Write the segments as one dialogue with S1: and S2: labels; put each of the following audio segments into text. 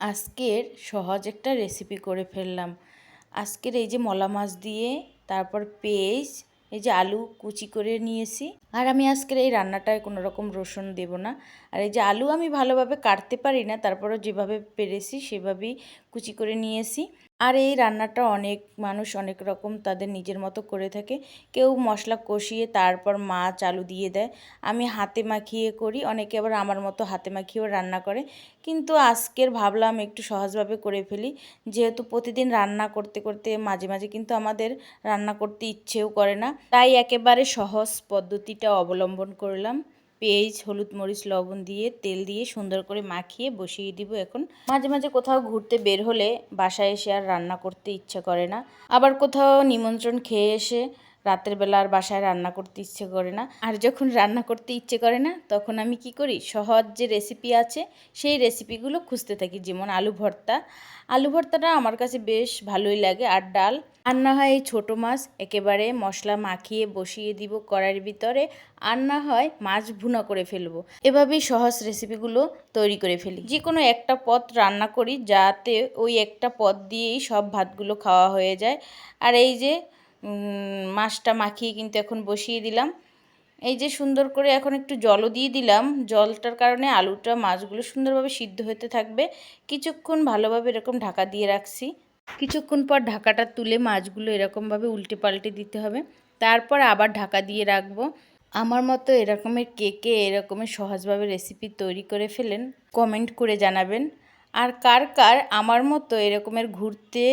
S1: আজকের সহজ একটা রেসিপি করে ফেললাম। আজকের এই যে মলা মাছ দিয়ে, তারপর পেঁয়াজ, এই যে আলু কুচি করে নিয়েছি। আর আমি আজকের এই রান্নাটায় কোনো রকম রসুন দেব না। আর এই যে আলু আমি ভালোভাবে কাটতে পারি না, তারপরও যেভাবে পেরেছি সেভাবেই কুচি করে নিয়েছি। আর এই রান্নাটা অনেক মানুষ অনেক রকম তাদের নিজের মতো করে থাকে। কেউ মশলা কষিয়ে তারপর মাছ আলু দিয়ে দেয়, আমি হাতে মাখিয়ে করি। অনেকে আবার আমার মতো হাতে মাখিয়েও রান্না করে। কিন্তু আজকের ভাবলাম একটু সহজভাবে করে ফেলি, যেহেতু প্রতিদিন রান্না করতে করতে মাঝে মাঝে কিন্তু আমাদের রান্না করতে ইচ্ছেও করে না, তাই একেবারে সহজ পদ্ধতিটা অবলম্বন করলাম। পেঁয়াজ, হলুদ, মরিচ, লবণ দিয়ে তেল দিয়ে সুন্দর করে মাখিয়ে বসিয়ে দিব। এখন মাঝে মাঝে কোথাও ঘুরতে বের হলে বাসায় এসে আর রান্না করতে ইচ্ছে করে না, আবার কোথাও নিমন্ত্রণ খেয়ে এসে রাতের বেলা আর বাসায় রান্না করতে ইচ্ছে করে না। আর যখন রান্না করতে ইচ্ছে করে না, তখন আমি কি করি, সহজ যে রেসিপি আছে সেই রেসিপিগুলো খুঁজতে থাকি। যেমন আলু ভর্তা, আলু ভর্তাটা আমার কাছে বেশ ভালোই লাগে। আর ডাল, আর না হয় এই ছোটো মাছ একেবারে মশলা মাখিয়ে বসিয়ে দিব কড়াইয়ের ভিতরে, আর না হয় মাছ ভুনা করে ফেলবো। এভাবেই সহজ রেসিপিগুলো তৈরি করে ফেলি। যে কোনো একটা পদ রান্না করি, যাতে ওই একটা পদ দিয়েই সব ভাতগুলো খাওয়া হয়ে যায়। আর এই যে মাছটা মাখিয়ে কিন্তু এখন বসিয়ে দিলাম। এই যে সুন্দর করে এখন একটু জলও দিয়ে দিলাম। জলটার কারণে আলুটা মাছগুলো সুন্দরভাবে সিদ্ধ হতে থাকবে। কিছুক্ষণ ভালোভাবে এরকম ঢাকা দিয়ে রাখছি। কিছুক্ষণ পর ঢাকাটা তুলে মাছগুলো এরকমভাবে উল্টে পাল্টে দিতে হবে। তারপর আবার ঢাকা দিয়ে রাখবো। আমার মতো এরকমের কে কে এরকমের সহজভাবে রেসিপি তৈরি করে ফেলেন, কমেন্ট করে জানাবেন। আর কার কার আমার মতো এরকমের ঘুরতে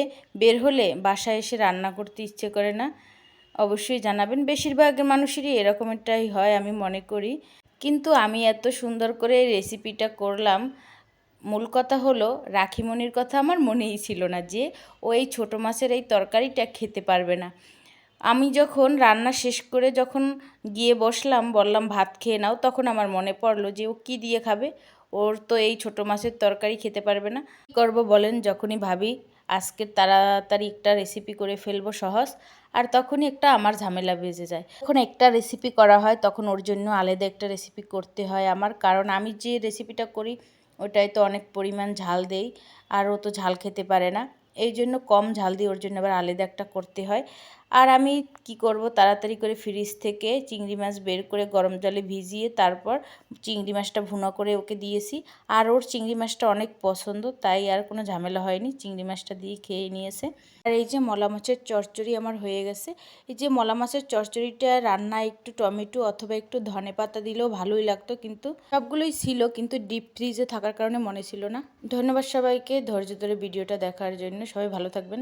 S1: বের হলে বাসায় এসে রান্না করতে ইচ্ছে করে না, অবশ্যই জানাবেন। বেশিরভাগ মানুষেরই এরকমটাই হয় আমি মনে করি। কিন্তু আমি এত সুন্দর করে রেসিপিটা করলাম, মূল কথা হলো রাখিমণির কথা আমার মনেই ছিল না যে ও এই ছোটো মাছের এই তরকারিটা খেতে পারবে না। আমি যখন রান্না শেষ করে যখন গিয়ে বসলাম, বললাম ভাত খেয়ে নাও, তখন আমার মনে পড়লো যে ও কী দিয়ে খাবে, ওর তো এই ছোটো মাছের তরকারি খেতে পারবে না। কী করবো বলেন, যখনই ভাবি আজকে তাড়াতাড়ি একটা রেসিপি করে ফেলবো সহজ, আর তখনই একটা আমার ঝামেলা বেজে যায়। যখন একটা রেসিপি করা হয় তখন ওর জন্য আলাদা একটা রেসিপি করতে হয় আমার, কারণ আমি যে রেসিপিটা করি ওটাই তো অনেক পরিমাণ ঝাল দেই, আর ও তো ঝাল খেতে পারে না। এই জন্য কম ঝাল দিয়ে ওর জন্য আবার আলাদা একটা করতে হয়। আর আমি কি করব, তাড়াতাড়ি করে ফ্রিজ থেকে চিংড়ি মাছ বের করে গরম জলে ভিজিয়ে তারপর চিংড়ি মাছটা ভুনা করে ওকে দিয়েছি। আর ওর চিংড়ি মাছটা অনেক পছন্দ, তাই আর কোনো ঝামেলা হয়নি, চিংড়ি মাছটা দিয়ে খেয়ে নিয়েছে। আর এই যে মলা মাছের চচ্চড়ি আমার হয়ে গেছে। এই যে মলা মাছের চচ্চড়িটা রান্না একটু টমেটো অথবা একটু ধনেপাতা দিলেও ভালোই লাগতো, কিন্তু সবগুলোই ছিল, কিন্তু ডিপ ফ্রিজে থাকার কারণে মনে ছিল না। ধন্যবাদ সবাইকে ধৈর্য ধরে ভিডিওটা দেখার জন্য। সবাই ভালো থাকবেন।